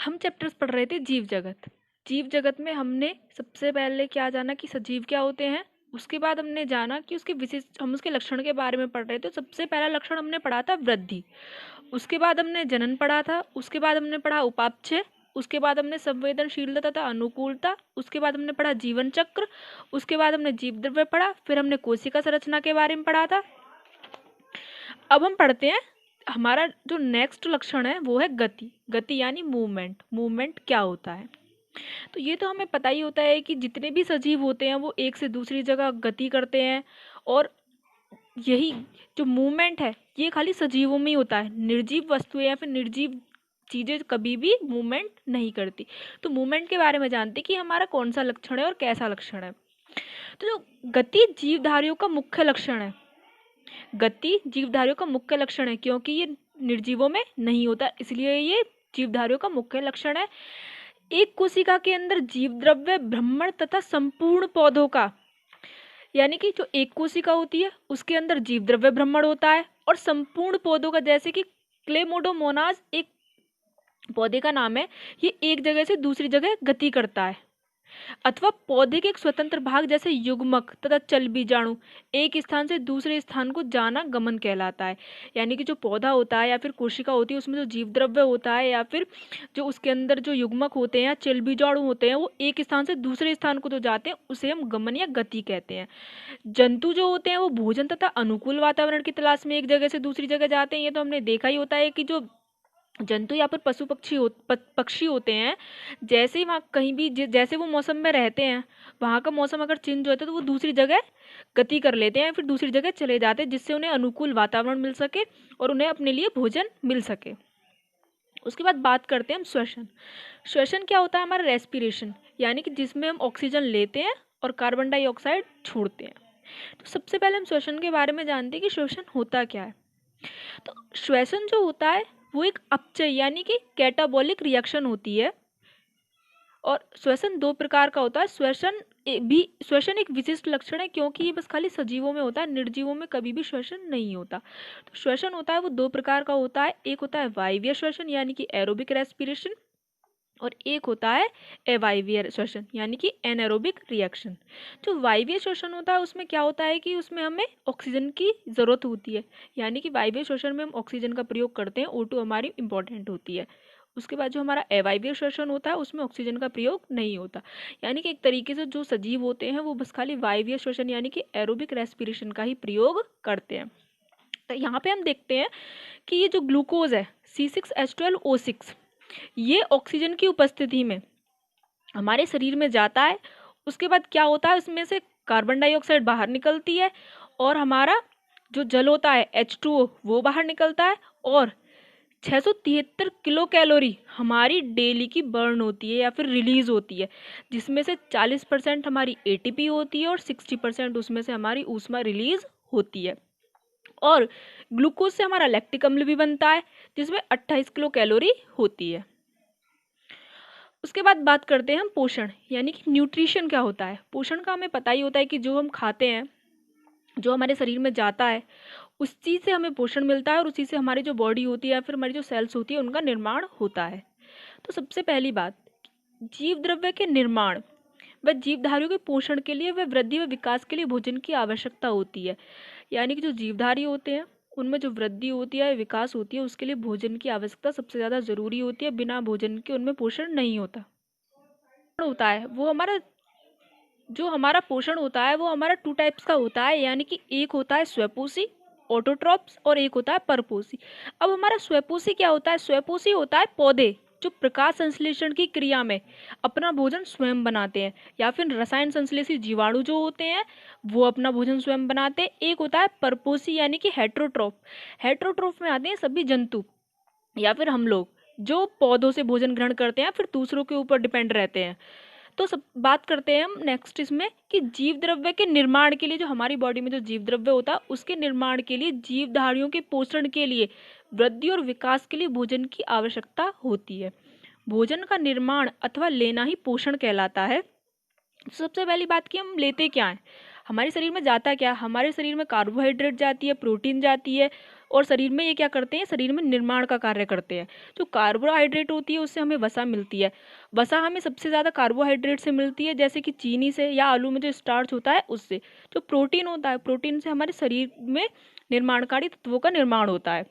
हम चैप्टर्स पढ़ रहे थे जीव जगत। जीव जगत में हमने सबसे पहले क्या जाना कि सजीव क्या होते हैं, उसके बाद हमने जाना कि उसके विशिष्ट, हम उसके लक्षण के बारे में पढ़ रहे थे। सबसे पहला लक्षण हमने पढ़ा था वृद्धि, उसके बाद हमने जनन पढ़ा था, उसके बाद हमने पढ़ा उपापचय, उसके बाद हमने संवेदनशीलता तथा अनुकूलता, उसके बाद हमने पढ़ा जीवन चक्र, उसके बाद हमने जीव द्रव्य पढ़ा, फिर हमने कोशिका संरचना के बारे में पढ़ा था। अब हम पढ़ते हैं, हमारा जो नेक्स्ट लक्षण है वो है गति। गति यानी मूवमेंट। मूवमेंट क्या होता है? तो ये तो हमें पता ही होता है कि जितने भी सजीव होते हैं वो एक से दूसरी जगह गति करते हैं, और यही जो मूवमेंट है ये खाली सजीवों में ही होता है। निर्जीव वस्तुएं या फिर निर्जीव चीजें कभी भी मूवमेंट नहीं करती। तो मूवमेंट के बारे में जानते कि हमारा कौन सा लक्षण है और कैसा लक्षण है। तो जो गति जीवधारियों का मुख्य लक्षण है, गति जीवधारियों का मुख्य लक्षण है, क्योंकि ये निर्जीवों में नहीं होता इसलिए ये जीवधारियों का मुख्य लक्षण है। एक कोशिका के अंदर जीव द्रव्य भ्रमण तथा संपूर्ण पौधों का, यानी कि जो एक कोशिका होती है उसके अंदर जीव द्रव्य भ्रमण होता है, और संपूर्ण पौधों का, जैसे कि क्लेमोडोमोनास एक पौधे का नाम है, ये एक जगह से दूसरी जगह गति करता है। अथवा पौधे के एक स्वतंत्र भाग जैसे युग्मक तथा चल बीजाणु एक स्थान से दूसरे स्थान को जाना गमन कहलाता है। यानी कि जो पौधा होता है या फिर कोशिका होती है उसमें जो जीव द्रव्य होता है या फिर जो उसके अंदर जो युग्मक होते हैं या चल बीजाणु होते हैं वो एक स्थान से दूसरे स्थान को जो जाते हैं उसे हम गमन या गति कहते हैं। जंतु जो होते हैं वो भोजन तथा अनुकूल वातावरण की तलाश में एक जगह से दूसरी जगह जाते हैं। ये तो हमने देखा ही होता है कि जो जंतु या फिर पशु पक्षी होते हैं, जैसे ही वहाँ कहीं भी जैसे वो मौसम में रहते हैं, वहाँ का मौसम अगर चेंज होता है तो वो दूसरी जगह गति कर लेते हैं, फिर दूसरी जगह चले जाते हैं, जिससे उन्हें अनुकूल वातावरण मिल सके और उन्हें अपने लिए भोजन मिल सके। उसके बाद बात करते हैं हम श्वसन। श्वसन क्या होता है? हमारा रेस्पिरेशन, यानी कि जिसमें हम ऑक्सीजन लेते हैं और कार्बन डाइऑक्साइड छोड़ते हैं। तो सबसे पहले हम श्वसन के बारे में जानते हैं कि श्वसन होता क्या है। तो श्वसन जो होता है वो एक अपचय यानी कि कैटाबॉलिक रिएक्शन होती है, और श्वसन दो प्रकार का होता है। श्वसन एक विशिष्ट लक्षण है क्योंकि ये बस खाली सजीवों में होता है, निर्जीवों में कभी भी श्वसन नहीं होता। तो श्वसन होता है वो दो प्रकार का होता है, एक होता है वायवीय श्वसन यानी कि एरोबिक रेस्पिरेशन, और एक होता है अवायवीय श्वसन यानी कि एनारोबिक रिएक्शन। जो वायवीय श्वसन होता है उसमें क्या होता है कि उसमें हमें ऑक्सीजन की ज़रूरत होती है, यानी कि वायवीय श्वसन में हम ऑक्सीजन का प्रयोग करते हैं, O2 हमारी इंपॉर्टेंट होती है। उसके बाद जो हमारा अवायवीय श्वसन होता है उसमें ऑक्सीजन का प्रयोग नहीं होता। यानी कि एक तरीके से जो सजीव होते हैं वो बस खाली वायवीय श्वसन यानी कि एरोबिक रेस्पिरेशन का ही प्रयोग करते हैं। तो यहाँ पे हम देखते हैं कि ये जो ग्लूकोज है C6H12O6, ये ऑक्सीजन की उपस्थिति में हमारे शरीर में जाता है। उसके बाद क्या होता है, उसमें से कार्बन डाइऑक्साइड बाहर निकलती है, और हमारा जो जल होता है H2O वो बाहर निकलता है, और 673 किलो कैलोरी हमारी डेली की बर्न होती है या फिर रिलीज होती है, जिसमें से 40% हमारी ATP होती है और 60% उसमें से हमारी ऊष्मा रिलीज होती है। और ग्लूकोज से हमारा लैक्टिक अम्ल भी बनता है जिसमें 28 किलो कैलोरी होती है। उसके बाद बात करते हैं हम पोषण यानी कि न्यूट्रिशन क्या होता है। पोषण का हमें पता ही होता है कि जो हम खाते हैं, जो हमारे शरीर में जाता है, उस चीज़ से हमें पोषण मिलता है और उसी से हमारी जो बॉडी होती है या फिर हमारी जो सेल्स होती है उनका निर्माण होता है। तो सबसे पहली बात, जीव द्रव्य के निर्माण व जीवधारियों के पोषण के लिए व वृद्धि व विकास के लिए भोजन की आवश्यकता होती है। यानी कि जो जीवधारी होते हैं उनमें जो वृद्धि होती है, विकास होती है, उसके लिए भोजन की आवश्यकता सबसे ज़्यादा ज़रूरी होती है। बिना भोजन के उनमें पोषण नहीं होता है। वो हमारा जो हमारा पोषण होता है वो हमारा 2 टाइप्स का होता है, यानी कि एक होता है स्वपोषी ऑटोट्रॉप्स और एक होता है परपोषी। अब हमारा स्वपोषी क्या होता है? स्वपोषी होता है पौधे जो प्रकाश संश्लेषण की क्रिया में अपना भोजन स्वयं बनाते हैं, या फिर रसायन संश्लेषी जीवाणु जो होते हैं वो अपना भोजन स्वयं बनाते हैं। एक होता है परपोषी यानी कि हेट्रोट्रॉफ। हेट्रोट्रॉफ में आते हैं सभी जंतु या फिर हम लोग जो पौधों से भोजन ग्रहण करते हैं फिर दूसरों के ऊपर डिपेंड रहते हैं। तो सब बात करते हैं हम नेक्स्ट इसमें कि जीव द्रव्य के निर्माण के लिए, जो हमारी बॉडी में जो जीव द्रव्य होता है उसके निर्माण के लिए, जीवधारियों के पोषण के लिए, वृद्धि और विकास के लिए भोजन की आवश्यकता होती है। भोजन का निर्माण अथवा लेना ही पोषण कहलाता है। सबसे पहली बात कि हम लेते क्या हैं, हमारे शरीर में जाता क्या? हमारे शरीर में कार्बोहाइड्रेट जाती है, प्रोटीन जाती है, और शरीर में ये क्या करते हैं, शरीर में निर्माण का कार्य करते हैं। जो कार्बोहाइड्रेट होती है उससे हमें वसा मिलती है। वसा हमें सबसे ज़्यादा कार्बोहाइड्रेट से मिलती है, जैसे कि चीनी से या आलू में जो स्टार्च होता है उससे। जो प्रोटीन होता है, प्रोटीन से हमारे शरीर में निर्माणकारी तत्वों का निर्माण होता है।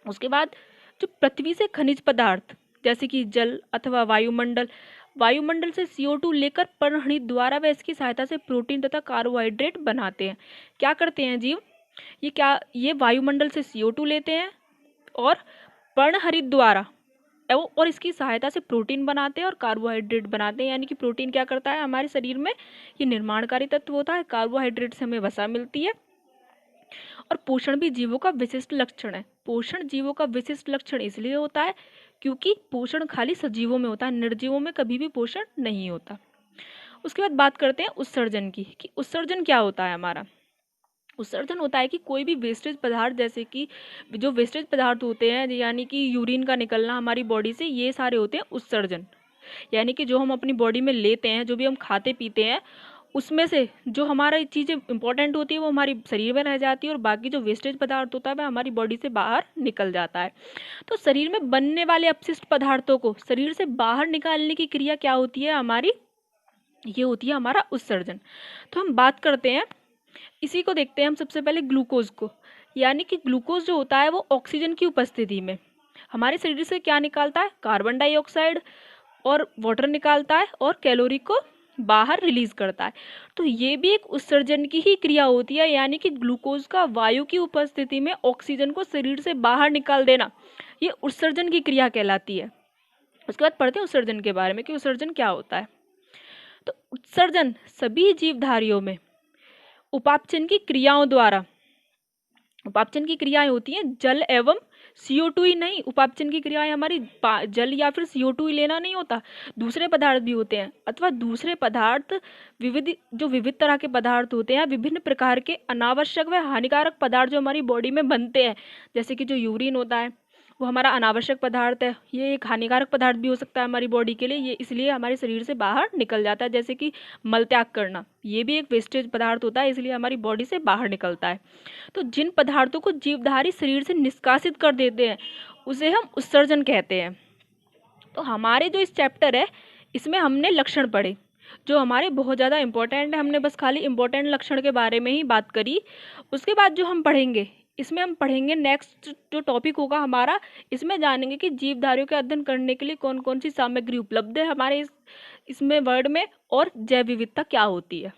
उसके बाद जो पृथ्वी से खनिज पदार्थ जैसे कि जल अथवा वायुमंडल से CO2 लेकर पर्णहरित द्वारा व इसकी सहायता से प्रोटीन तथा कार्बोहाइड्रेट बनाते हैं। क्या करते हैं जीव, ये वायुमंडल से CO2 लेते हैं और पर्णहरित द्वारा और इसकी सहायता से प्रोटीन बनाते हैं और कार्बोहाइड्रेट बनाते हैं। यानी कि प्रोटीन क्या करता है, हमारे शरीर में ये निर्माणकारी तत्व होता है, कार्बोहाइड्रेट से हमें वसा मिलती है। और पोषण भी जीवों का विशिष्ट लक्षण है। पोषण जीवों का विशिष्ट लक्षण इसलिए होता है क्योंकि पोषण खाली सजीवों में होता है, निर्जीवों में कभी भी पोषण नहीं होता। उसके बाद बात करते हैं उत्सर्जन की, कि उत्सर्जन क्या होता है हमारा। उत्सर्जन होता है कि कोई भी वेस्टेज पदार्थ, जैसे कि जो वेस्टेज पदार्थ होते हैं यानी कि यूरिन का निकलना हमारी बॉडी से, ये सारे होते हैं उत्सर्जन। यानी कि जो हम अपनी बॉडी में लेते हैं, जो भी हम खाते पीते हैं, उसमें से जो हमारा चीज़ें इंपॉर्टेंट होती है वो हमारी शरीर में रह जाती है और बाकी जो वेस्टेज पदार्थ होता है वह हमारी बॉडी से बाहर निकल जाता है। तो शरीर में बनने वाले अपशिष्ट पदार्थों को शरीर से बाहर निकालने की क्रिया क्या होती है हमारी, ये होती है हमारा उत्सर्जन। तो हम बात करते हैं, इसी को देखते हैं हम सबसे पहले ग्लूकोज को। यानी कि ग्लूकोज जो होता है वो ऑक्सीजन की उपस्थिति में हमारे शरीर से क्या निकालता है, कार्बन डाइऑक्साइड और वाटर निकालता है और कैलोरी को बाहर रिलीज करता है। तो ये भी एक उत्सर्जन की ही क्रिया होती है। यानी कि ग्लूकोज का वायु की उपस्थिति में ऑक्सीजन को शरीर से बाहर निकाल देना, ये उत्सर्जन की क्रिया कहलाती है। उसके बाद पढ़ते हैं उत्सर्जन के बारे में कि उत्सर्जन क्या होता है। तो उत्सर्जन सभी जीवधारियों में उपापचयन की क्रियाओं द्वारा, उपापचयन की क्रियाएं होती हैं जल एवं CO2 ही नहीं, उपापचयन की क्रियाएं हमारी जल या फिर CO2 ही लेना नहीं होता, दूसरे पदार्थ भी होते हैं, अथवा दूसरे पदार्थ विविध तरह के पदार्थ होते हैं, विभिन्न प्रकार के अनावश्यक व हानिकारक पदार्थ जो हमारी बॉडी में बनते हैं। जैसे कि जो यूरिन होता है वो हमारा अनावश्यक पदार्थ है, ये एक हानिकारक पदार्थ भी हो सकता है हमारी बॉडी के लिए, ये इसलिए हमारे शरीर से बाहर निकल जाता है। जैसे कि मलत्याग करना, ये भी एक वेस्टेज पदार्थ होता है, इसलिए हमारी बॉडी से बाहर निकलता है। तो जिन पदार्थों को जीवधारी शरीर से निष्कासित कर देते हैं उसे हम उत्सर्जन कहते हैं। तो हमारे जो इस चैप्टर है इसमें हमने लक्षण पढ़े जो हमारे बहुत ज़्यादा इंपॉर्टेंट है, हमने बस खाली इंपॉर्टेंट लक्षण के बारे में ही बात करी। उसके बाद जो हम पढ़ेंगे, इसमें हम पढ़ेंगे नेक्स्ट जो टॉपिक होगा हमारा, इसमें जानेंगे कि जीवधारियों के अध्ययन करने के लिए कौन कौन सी सामग्री उपलब्ध है हमारे इसमें वर्ड में, और जैव विविधता क्या होती है।